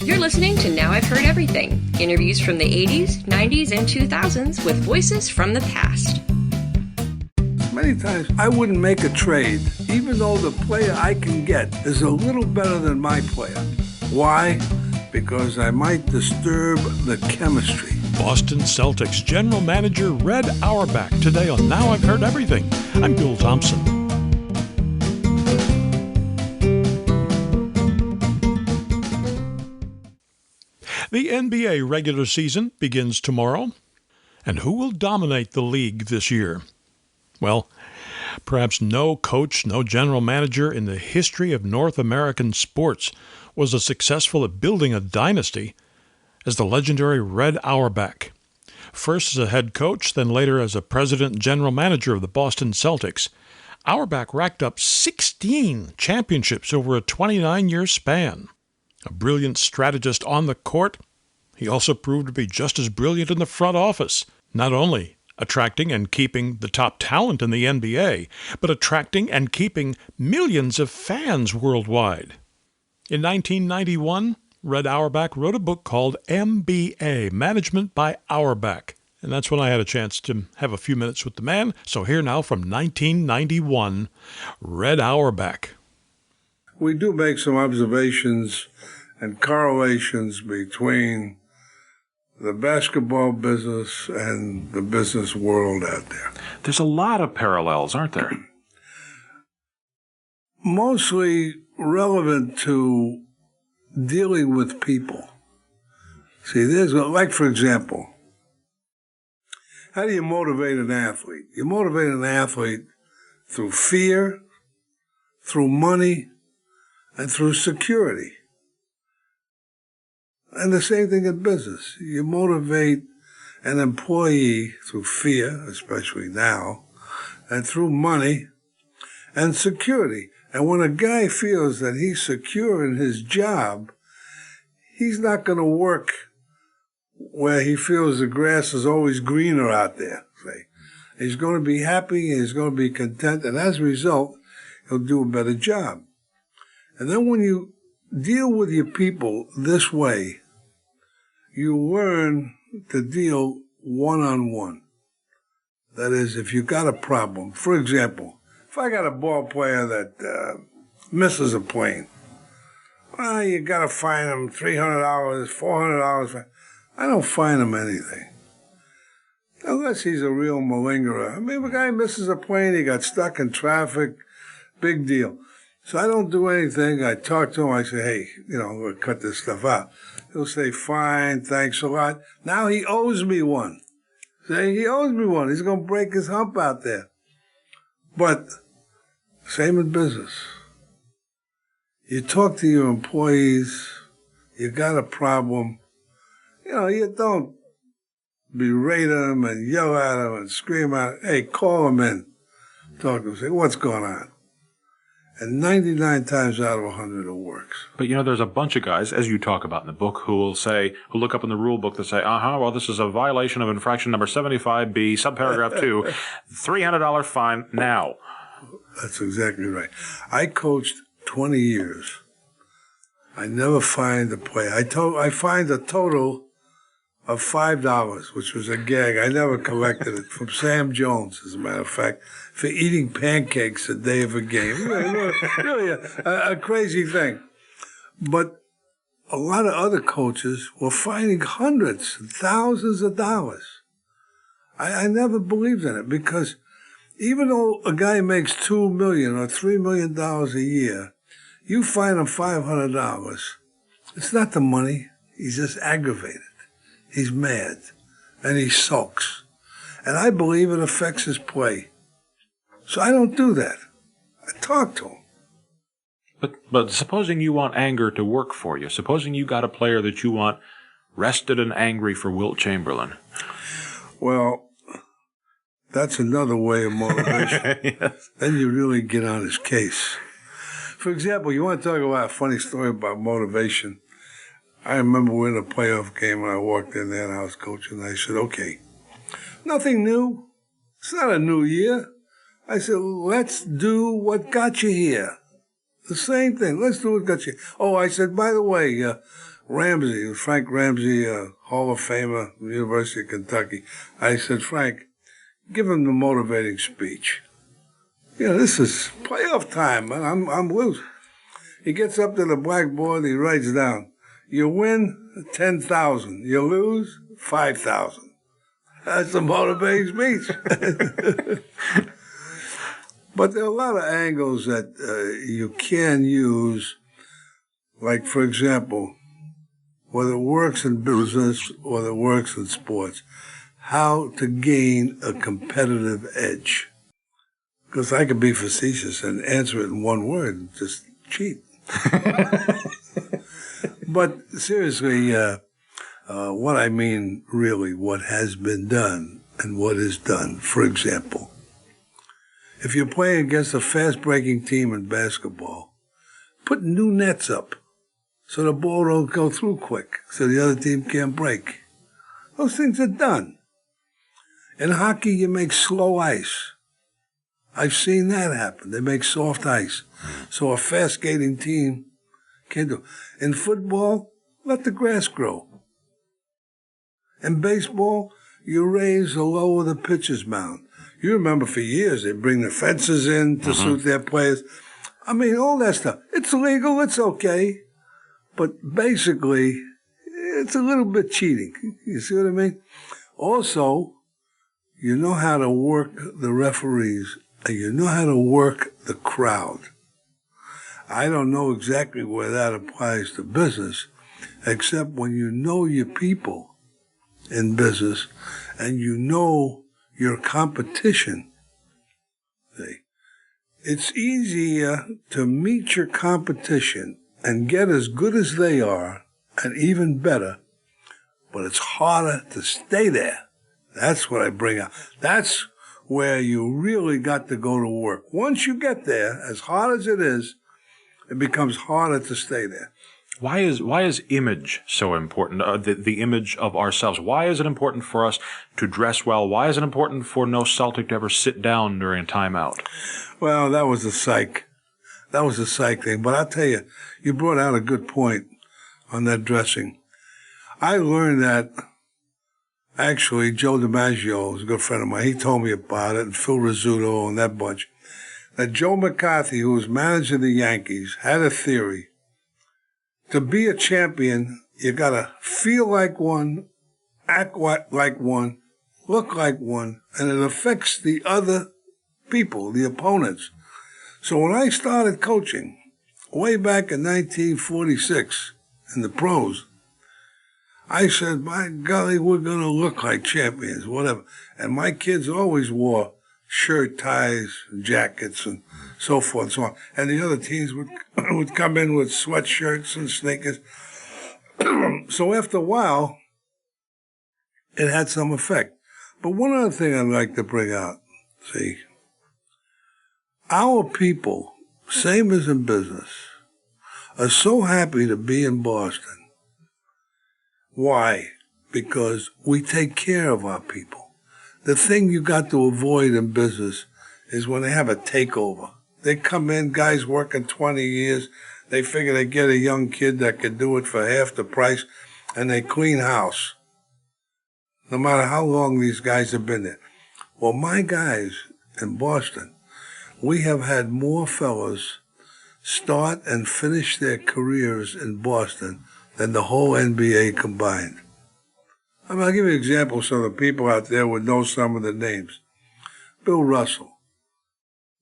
You're listening to Now I've Heard Everything. Interviews from the 80s, 90s, and 2000s with voices from the past. Many times I wouldn't make a trade, even though the player I can get is a little better than my player. Why? Because I might disturb the chemistry. Boston Celtics General Manager Red Auerbach today on Now I've Heard Everything. I'm Bill Thompson. The NBA regular season begins tomorrow. And who will dominate the league this year? Well, perhaps no coach, no general manager in the history of North American sports was as successful at building a dynasty as the legendary Red Auerbach. First as a head coach, then later as a president and general manager of the Boston Celtics, Auerbach racked up 16 championships over a 29-year span. A brilliant strategist on the court, he also proved to be just as brilliant in the front office, not only attracting and keeping the top talent in the NBA, but attracting and keeping millions of fans worldwide. In 1991, Red Auerbach wrote a book called MBA, Management by Auerbach. And that's when I had a chance to have a few minutes with the man. So here now from 1991, Red Auerbach. We do make some observations and correlations between the basketball business and the business world out there. There's a lot of parallels, aren't there? Mostly relevant to dealing with people. See, there's, like, for example, how do you motivate an athlete? You motivate an athlete through fear, through money, and through security. And the same thing in business. You motivate an employee through fear, especially now, and through money and security. And when a guy feels that he's secure in his job, he's not going to work where he feels the grass is always greener out there. Say, he's going to be happy, he's going to be content, and as a result, he'll do a better job. And then when you deal with your people this way, you learn to deal one-on-one. That is, if you got a problem, for example, if I got a ball player that misses a plane, well, you got to fine him $300, $400. I don't fine him anything. Unless he's a real malingerer. I mean, if a guy misses a plane, he got stuck in traffic, big deal. So I don't do anything. I talk to him. I say, hey, we'll cut this stuff out. He'll say, fine, thanks a lot. Now he owes me one. Say, he owes me one. He's going to break his hump out there. But same in business. You talk to your employees. You got a problem. You don't berate them and yell at them and scream out. Hey, call them in. Talk to them. Say, what's going on? And 99 times out of 100 it works. But there's a bunch of guys, as you talk about in the book, who look up in the rule book that say, well, this is a violation of infraction number 75B, subparagraph 2, $300 fine now. That's exactly right. I coached 20 years. I never fined a player. I fined a total of $5, which was a gag. I never collected it from Sam Jones, as a matter of fact, for eating pancakes the day of a game. Really a crazy thing. But a lot of other coaches were finding hundreds, thousands of dollars. I never believed in it because even though a guy makes $2 million or $3 million a year, you fine him $500. It's not the money. He's just aggravated. He's mad, and he sulks. And I believe it affects his play. So I don't do that. I talk to him. But supposing you want anger to work for you, supposing you got a player that you want rested and angry for Wilt Chamberlain. Well, that's another way of motivation. Yes. Then you really get on his case. For example, you want to talk about a funny story about motivation. I remember we were in a playoff game and I walked in there and I was coaching and I said, okay, nothing new. It's not a new year. I said, let's do what got you here. The same thing. Let's do what got you. Oh, I said, by the way, Ramsey, Frank Ramsey, Hall of Famer, University of Kentucky. I said, Frank, give him the motivating speech. This is playoff time, man. I'm loose. He gets up to the blackboard, he writes down, you win, 10,000. You lose, 5,000. That's a motivating speech. But there are a lot of angles that you can use, like, for example, whether it works in business or whether it works in sports, how to gain a competitive edge. Because I could be facetious and answer it in one word, just cheat. But seriously, what I mean really, what has been done and what is done. For example, if you're playing against a fast-breaking team in basketball, put new nets up so the ball don't go through quick, so the other team can't break. Those things are done. In hockey, you make slow ice. I've seen that happen. They make soft ice. So a fast-skating team can't do it. In football, let the grass grow. In baseball, you raise or lower the pitcher's mound. You remember for years they bring the fences in to suit their players. I mean, all that stuff. It's legal, it's okay. But basically, it's a little bit cheating. You see what I mean? Also, you know how to work the referees, and you know how to work the crowd. I don't know exactly where that applies to business, except when you know your people in business and you know your competition. See, it's easier to meet your competition and get as good as they are, and even better, but it's harder to stay there. That's what I bring up. That's where you really got to go to work. Once you get there, as hard as it is, it becomes harder to stay there. Why is image so important? The image of ourselves. Why is it important for us to dress well? Why is it important for no Celtic to ever sit down during a timeout? Well, that was a psych. That was a psych thing. But I'll tell you, you brought out a good point on that dressing. I learned that, actually, Joe DiMaggio is a good friend of mine. He told me about it, and Phil Rizzuto and that bunch. That Joe McCarthy, who was manager of the Yankees, had a theory. To be a champion, you got to feel like one, act like one, look like one, and it affects the other people, the opponents. So when I started coaching, way back in 1946 in the pros, I said, by golly, we're going to look like champions, whatever. And my kids always wore shirt, ties, jackets, and so forth and so on. And the other teams would come in with sweatshirts and sneakers. So after a while, it had some effect. But one other thing I'd like to bring out, see, our people, same as in business, are so happy to be in Boston. Why? Because we take care of our people. The thing you got to avoid in business is when they have a takeover. They come in, guys working 20 years, they figure they get a young kid that could do it for half the price, and they clean house. No matter how long these guys have been there. Well, my guys in Boston, we have had more fellas start and finish their careers in Boston than the whole NBA combined. I mean, I'll give you an example so the people out there would know some of the names. Bill Russell,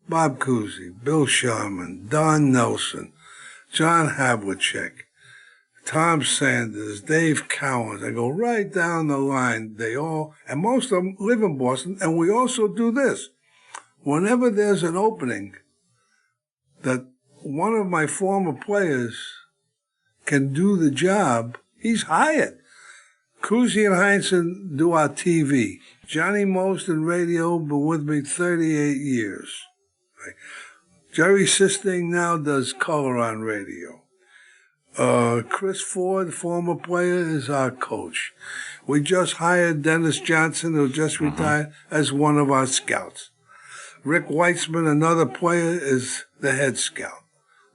Bob Cousy, Bill Sharman, Don Nelson, John Havlicek, Tom Sanders, Dave Cowens. I go right down the line. They all, and most of them live in Boston, and we also do this. Whenever there's an opening that one of my former players can do the job, he's hired. Cousy and Heinsohn do our TV. Johnny Most in radio, been with me 38 years. Right. Jerry Sisting now does color on radio. Chris Ford, former player, is our coach. We just hired Dennis Johnson, who just retired, as one of our scouts. Rick Weitzman, another player, is the head scout.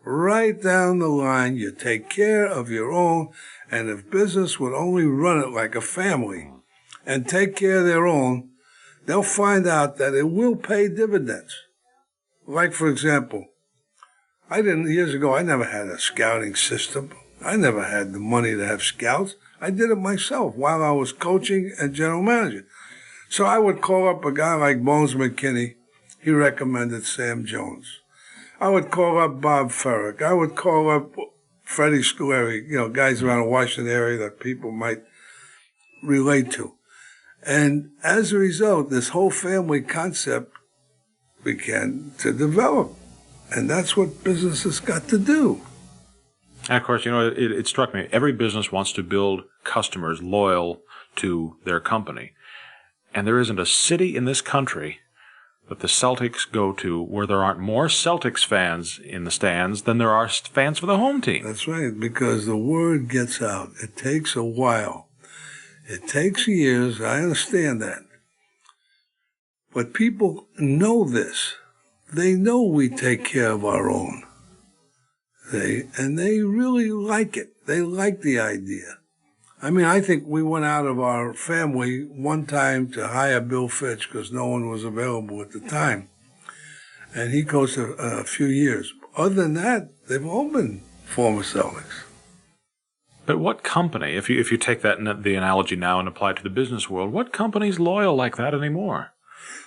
Right down the line, you take care of your own, and if business would only run it like a family and take care of their own, they'll find out that it will pay dividends. Like, for example, years ago, I never had a scouting system. I never had the money to have scouts. I did it myself while I was coaching and general manager. So I would call up a guy like Bones McKinney. He recommended Sam Jones. I would call up Bob Ferrick. I would call up Freddie Scolari, guys around the Washington area that people might relate to. And as a result, this whole family concept began to develop. And that's what business has got to do. And of course, it struck me, every business wants to build customers loyal to their company. And there isn't a city in this country that the Celtics go to where there aren't more Celtics fans in the stands than there are fans for the home team. That's right, because the word gets out. It takes a while. It takes years. I understand that. But people know this. They know we take care of our own. And they really like it. They like the idea. I mean, I think we went out of our family one time to hire Bill Fitch because no one was available at the time. And he coached a few years. Other than that, they've all been former Celtics. But what company, if you take the analogy now and apply it to the business world, what company's loyal like that anymore?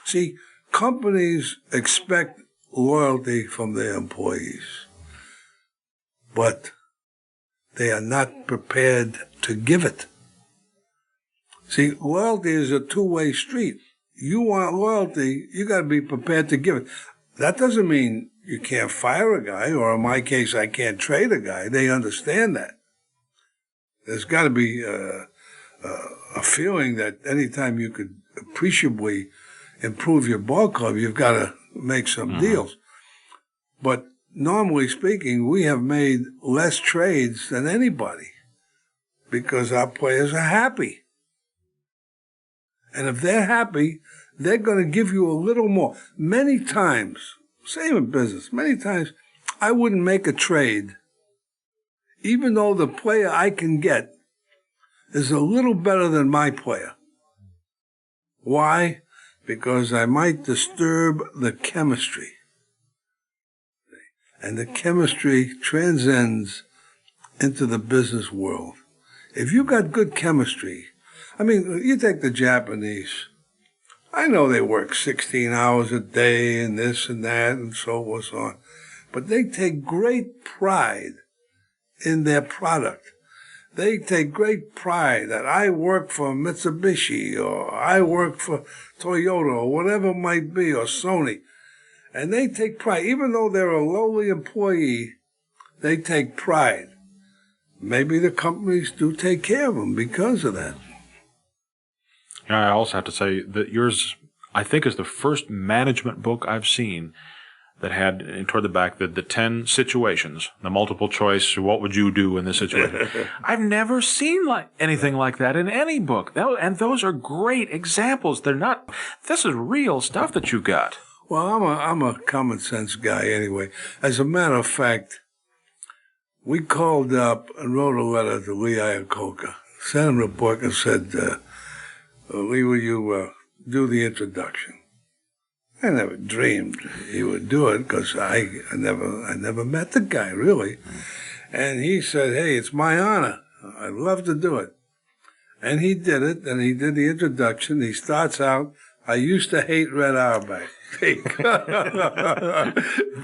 See, companies expect loyalty from their employees, but they are not prepared to give it. See, loyalty is a two-way street. You want loyalty, you got to be prepared to give it. That doesn't mean you can't fire a guy, or in my case, I can't trade a guy. They understand that. There's got to be a feeling that anytime you could appreciably improve your ball club, you've got to make some deals. But normally speaking, we have made less trades than anybody because our players are happy. And if they're happy, they're going to give you a little more. Many times, same in business, many times I wouldn't make a trade even though the player I can get is a little better than my player. Why? Because I might disturb the chemistry. And the chemistry transcends into the business world. If you got good chemistry, I mean, you take the Japanese. I know they work 16 hours a day and this and that and so forth and so on. But they take great pride in their product. They take great pride that I work for Mitsubishi or I work for Toyota or whatever it might be, or Sony. And they take pride. Even though they're a lowly employee, they take pride. Maybe the companies do take care of them because of that. I also have to say that yours, I think, is the first management book I've seen that had toward the back the 10 situations, the multiple choice, what would you do in this situation? I've never seen anything like that in any book. And those are great examples. This is real stuff that you got. Well, I'm a common sense guy anyway. As a matter of fact, we called up and wrote a letter to Lee Iacocca, sent him a book and said, Lee, will you do the introduction? I never dreamed he would do it because I never met the guy, really. And he said, hey, it's my honor. I'd love to do it. And he did it, and he did the introduction. He starts out, I used to hate Red Auerbach.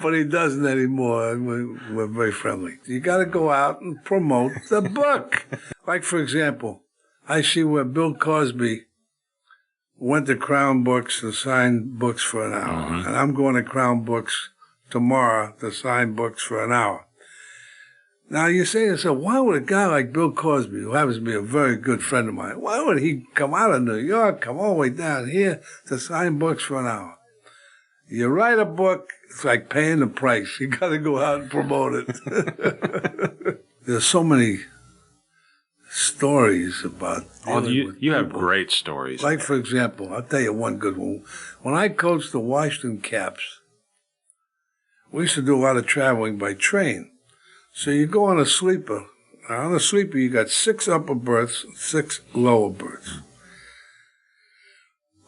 But he doesn't anymore, and we're very friendly. You got to go out and promote the book. Like, for example, I see where Bill Cosby went to Crown Books to sign books for an hour. Mm-hmm. And I'm going to Crown Books tomorrow to sign books for an hour. Now, you say to yourself, why would a guy like Bill Cosby, who happens to be a very good friend of mine, why would he come out of New York, come all the way down here to sign books for an hour? You write a book, it's like paying the price. You got to go out and promote it. There's so many stories about you have great stories. Like, for example, I'll tell you one good one. When I coached the Washington Caps, we used to do a lot of traveling by train. So you go on a sleeper. On a sleeper, you got 6 upper berths, 6 lower berths.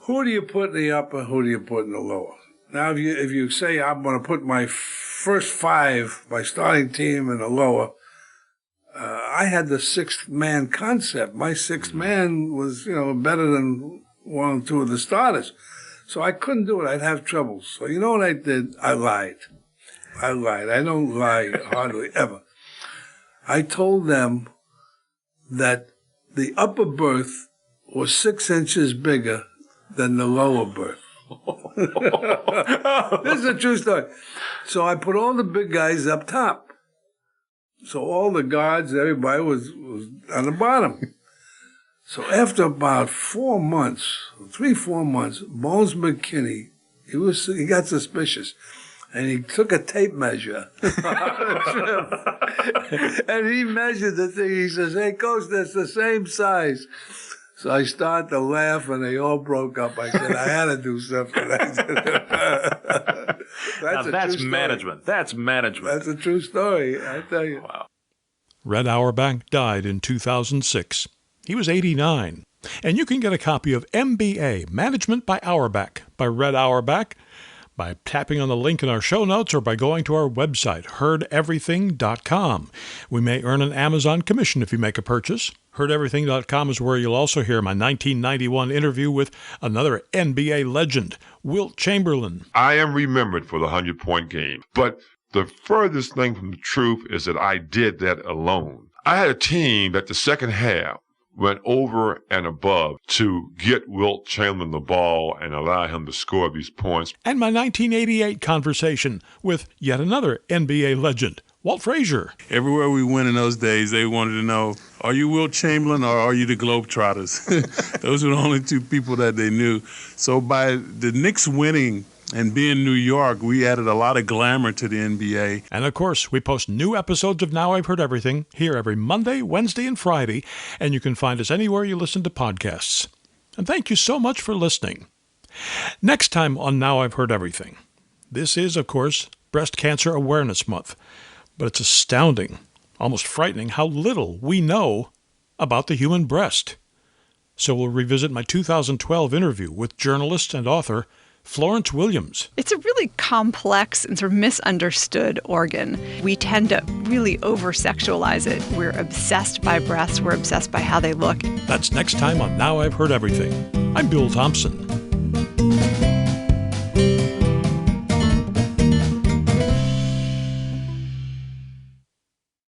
Who do you put in the upper? Who do you put in the lower? Now, if you say I'm going to put my first 5, my starting team in the lower, I had the 6th man concept. My 6th man was, better than 1 or 2 of the starters. So I couldn't do it. I'd have trouble. So you know what I did? I lied. I don't lie hardly ever. I told them that the upper berth was 6 inches bigger than the lower berth. This is a true story. So I put all the big guys up top. So all the guards, everybody was on the bottom. So after about 4 months, 3-4 months, Bones McKinney, he got suspicious. And he took a tape measure. And he measured the thing. He says, "Hey, Coach, that's the same size." So I started to laugh, and they all broke up. I said, I had to do something. That's management. That's management. That's a true story, I tell you. Wow. Red Auerbach died in 2006. He was 89. And you can get a copy of MBA, Management by Auerbach, by Red Auerbach, by tapping on the link in our show notes or by going to our website, heardeverything.com. We may earn an Amazon commission if you make a purchase. Heardeverything.com is where you'll also hear my 1991 interview with another NBA legend, Wilt Chamberlain. I am remembered for the 100-point game, but the furthest thing from the truth is that I did that alone. I had a team that the second half went over and above to get Wilt Chamberlain the ball and allow him to score these points. And my 1988 conversation with yet another NBA legend, Walt Frazier. Everywhere we went in those days, they wanted to know, are you Wilt Chamberlain or are you the Globetrotters? Those were the only 2 people that they knew. So by the Knicks winning and being New York, we added a lot of glamour to the NBA. And of course, we post new episodes of Now I've Heard Everything here every Monday, Wednesday, and Friday, and you can find us anywhere you listen to podcasts. And thank you so much for listening. Next time on Now I've Heard Everything. This is, of course, Breast Cancer Awareness Month, but it's astounding, almost frightening, how little we know about the human breast. So we'll revisit my 2012 interview with journalist and author Florence Williams. It's a really complex and sort of misunderstood organ. We tend to really over-sexualize it. We're obsessed by breasts. We're obsessed by how they look. That's next time on Now I've Heard Everything. I'm Bill Thompson.